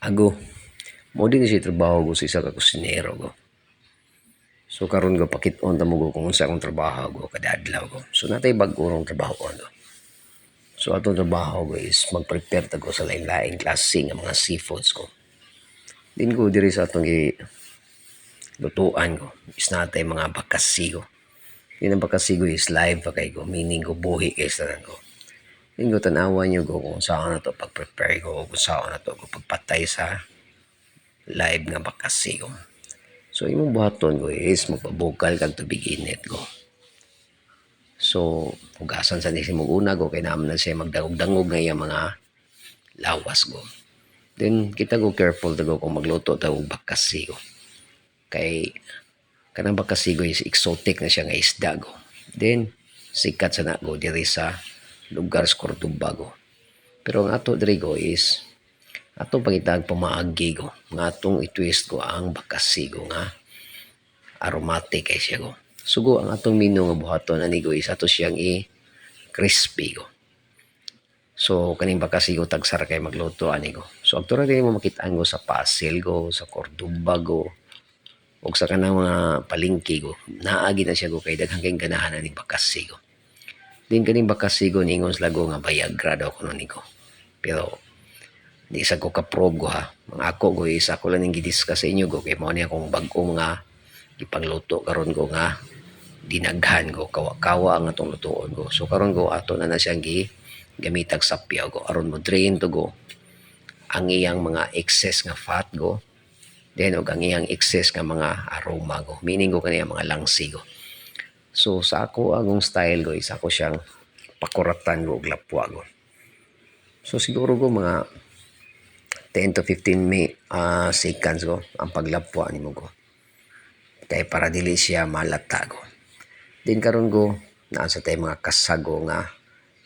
Ago, mo din siya trabaho ko sa isa ka kusinero ko. So karon ko pakit-on ta mo ko kung unsa akong trabaho ko kada adlaw ko. So natay bag-o rong trabaho ko. So atong trabaho ko is mag-prepare ta ko sa lain-laing klase nga mga seafoods ko. Din ko diri sa atong lutuan ko. Is natay mga bakasi ko. Yung bakasi ko is live pa kay ko, meaning ko buhi kay sa ko. Din ko tanawan nyo ko kung saan na to pag-prepare ko, kung saan na to ko pagpatay sa live nga bakasi ko. So imong buhaton ko is magpabukal kag tubig init ko. So hugasan sa nisi mo una ko kay naman na siya magdangog-dangog nga yung mga lawas ko. Then kita ko careful to ko kung magluto ta og bakasi ko. Kay kanang bakasi ko is exotic na siya nga isda ko. Then sikat sa nako diri sa lugar sa Cordoba ko. Pero ang ato diri ko is ato pangitag pamaagi ko nga atong i-twist ko ang bakasi ko nga aromatic kay siya ko. Sugo ang atong mino nga buhaton ani ko is ato siyang i-crispy ko. So kaning bakasi ko tagsar kay magluto ani ko. So aktura din mo makitaan ko sa Pasig ko, sa Cordoba ko, o sa kanang mga palengke ko. Naagi na siya ko kay daghang kay ganahan ani bakasi ko. Din kaning bakasi ko ningon sa lago nga Viagra daw kuno niko. Pero di sa ko ka-probe ko ha. Mga ako ko is ako lang ning gidiscuss sa inyo ko kay mao ni akong bag-o nga ipangluto karon ko nga dinaghan ko kawa-kawa ang atong lutuon ko. So karon ko ato na siyang gamitag sapyaw ko aron mo drain to go ang iyang mga excess nga fat go. Then og ang iyang excess nga mga aroma go. Meaning ko kaniya mga langsi go. So sa ako agong style ko is ako siyang pakuratan ko og lapwa ko. So siguro ko mga 10 to 15 seconds ko ang paglapwa nimo ko. Kay para dili siya malata ko. Din karon ko naa sa tay mga kasago nga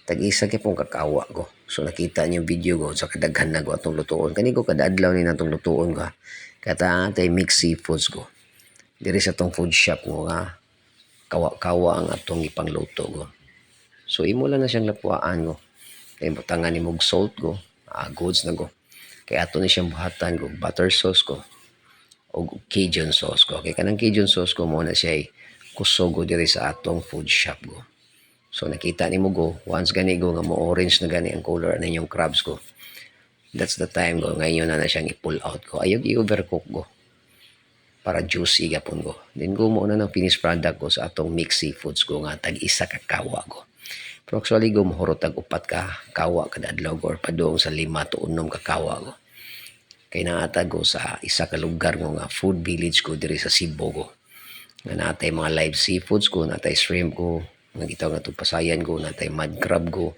tag-isa kay pong kakawa ko. So nakita niyo video ko sa kadaghan na ko atong lutuon. Kani ko kada adlaw ni natong lutuon ka. Kata tay mixed seafoods ko. Diri sa tong food shop ko nga kawa-kawa ang atong ipangluto ko. So imo lang na siyang lapuaan ko. Kay butangan ni mog salt ko, goods na ko. Kay ato ni siyang buhatan ko, butter sauce ko o Cajun sauce ko. Kay kanang Cajun sauce ko mo na siya kusog ko diri sa atong food shop ko. So nakita ni mo go, once gani go nga mo orange na gani ang color na yung crabs ko. That's the time go. Ngayon na siyang i-pull out ko. Ayog i-overcook ko. Para juicy gapon ko. Then go mo na ng finished product ko sa atong mixed seafoods ko nga tag-isa ka kawa ko. Pero actually go mahurot tag upat ka kawa kada adlaw or padung sa 5 to 6 ka kawa ko. Kay naatag ko sa isa ka lugar nga food village ko diri sa Cebu ko. Nga natay mga live seafoods ko, natay shrimp ko, nga gitaw nga pasayan ko, natay mud crab ko.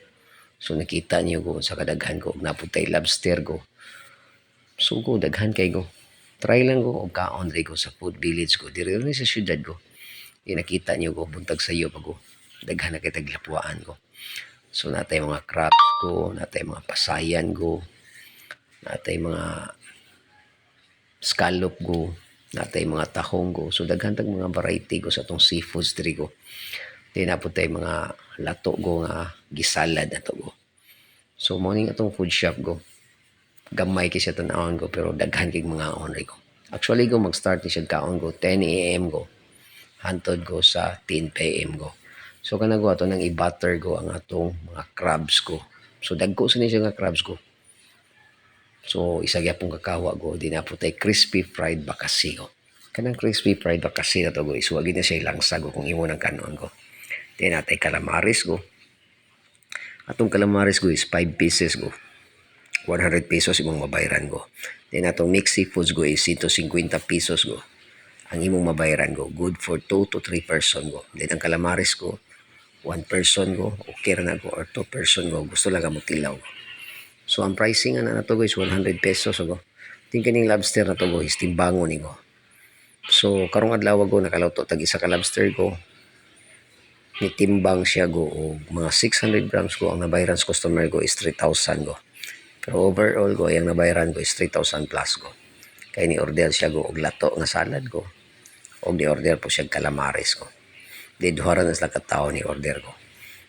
So nakita niyo ko sa kadaghan ko, naputay lobster ko. So ko daghan kay ko. Try lang ko og kaon rin ko sa food village ko. Diri rin sa syudad ko. Nakita niyo ko buntag sa iyo pag ko. Daghan na kay taglapuan ko. So natay mga crabs ko, natay mga pasayan ko, natay mga scallop ko, natay mga tahong ko. So daghan tag mga variety ko sa atong seafoods diri ko. Di na po tayo mga lato ko nga gisalad na to ko. So morning atong food shop ko. Gamay kay siya tanawon ko pero daghan kay mga onry ko. Actually go mag-start ni siya kaon ko 10 AM ko. Hantod ko sa 10 PM ko. So kana ko ato nang i-butter ko ang atong mga crabs ko. So dagko sa ni siya nga crabs ko. So isa gyapon kakawa ko di na po tay crispy fried bakasi ko. Kanang crispy fried bakasi na to go is wag na siya langsag ko kung imo nang kanon ko. Di natay calamaris ko. Atong calamaris ko is 5 pieces ko. 100 pesos imong mabayaran ko. Then atong mixed seafoods ko is 150 pesos ko. Ang imong mabayaran ko. Good for 2 to 3 person ko. Then ang calamaris ko, 1 person ko, okay na ko, or 2 person ko. Gusto lang mo tilaw ko. So ang pricing na to ko is 100 pesos ko. Ting kaning lobster na to ko is timbangon ni ko. So karong adlaw ko nakaluto tag isa ka lobster ko. Nitimbang siya go og mga 600 grams ko. Ang nabayaran sa customer ko is 3,000 ko. Pero overall ko, yung nabayaran ko is 3,000 plus ko. Kaya ni-order siya ko og lato nga salad ko. O ni-order po siya calamares ko. Then duhara na sila katao ni-order ko.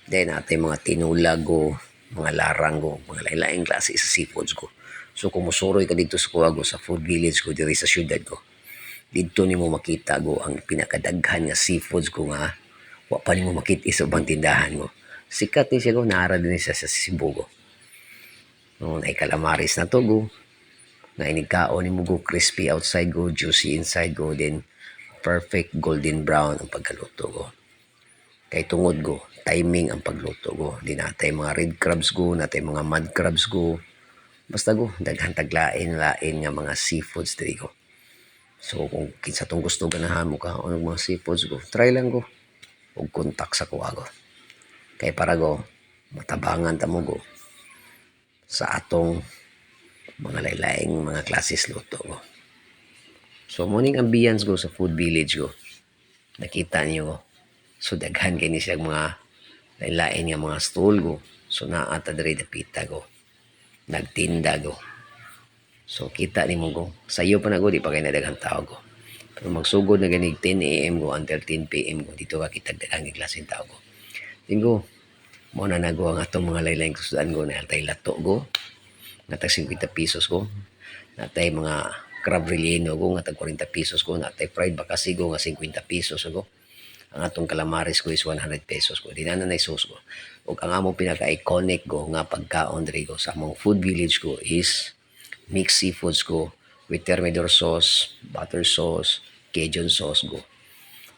Then natin mga tinulag ko, mga larang ko, mga lain-laing klase sa seafoods ko. So kung musuroy ka dito sa kuha go sa food village ko diri sa syudad ko, dito nimo makita go ang pinakadaghan nga seafoods ko nga wa pa nimo makita sa ubang tindahan go. Sikat ni siya go, naara din siya sa Cebu go. No, na calamaris na to go. Na inigkaon nimo go, crispy outside go, juicy inside go, then perfect golden brown ang pagkaluto go. Kay tungod go, timing ang pagluto go. Di natay mga red crabs go, natay mga mud crabs go. Basta go, daghan taglain-lain nga mga seafoods diri go. So kung kinsa tong gusto ganahan mo ka og mga seafoods go, try lang go. Og kontak sa kuha go. Kay para go, matabangan ta mo go sa atong mga laylaing mga klases luto go. So morning ambience go sa food village go. Nakita niyo go. So daghan kay ni siya mga lain nga mga stall go. So naa ta diri dapita go. Nagtinda go. So kita nimo go. Sayo pa na go di pa kay nadaghang tao go. Pero magsugod na ganig 10 AM go until 10 PM go dito ka kita daghang klaseng tao go. Tinggo mo na nago ang atong mga laylaing kusudan go na altay lato go. Natag 50 pesos go. Natay mga crab relleno go nga tag 40 pesos go. Natay fried bakasi go nga 50 pesos go. Ang atong calamaris ko is 100 pesos ko. Di na nanay sauce ko. O ang among pinaka-iconic ko nga pagkaon diri ko sa among food village ko is mixed seafoods ko with thermidor sauce, butter sauce, Cajun sauce go.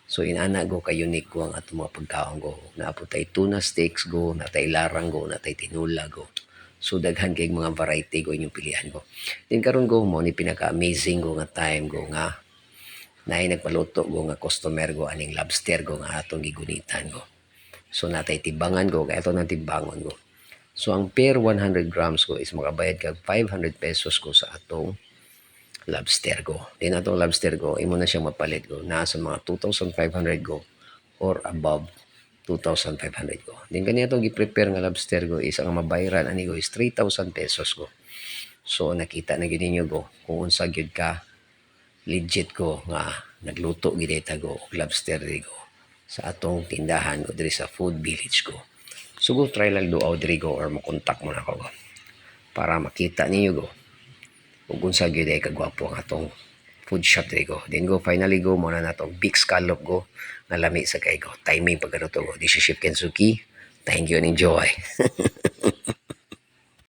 So inana go kay unique ko ang atong mga pagkaon ko. Naaputay tuna steaks go, natay larang go, natay tinula go. So daghan kay mga variety go inyong pilihan ko. Din karon go mo ni pinaka-amazing go nga time go nga naay nagpaluto go nga customer go aning lobster go nga atong gigunitan go. So natay tibangan go kay ato nang tibangon go. So ang per 100 grams ko is makabayad kag 500 pesos ko sa atong lobster go. Din atong lobster go imo na siyang mapalit go naa sa mga 2,500 go or above 2,500 go. Din kani atong gi-prepare nga lobster go is ang mabayaran ani go is 3,000 pesos go. So nakita na gyud ninyo go kung unsa gyud ka legit ko nga nagluto gid go og lobster diri go sa atong tindahan o diri sa food village ko. So go try lang duaw diri go or mo-contact mo na ko go para makita ninyo go ug unsa gyud ay kagwapo ang atong food shop diri go. Then go finally go mo na natong big scallop go nga lami sa kay go. Timing pagkaluto go. This is Chef Kensuki. Thank you and enjoy.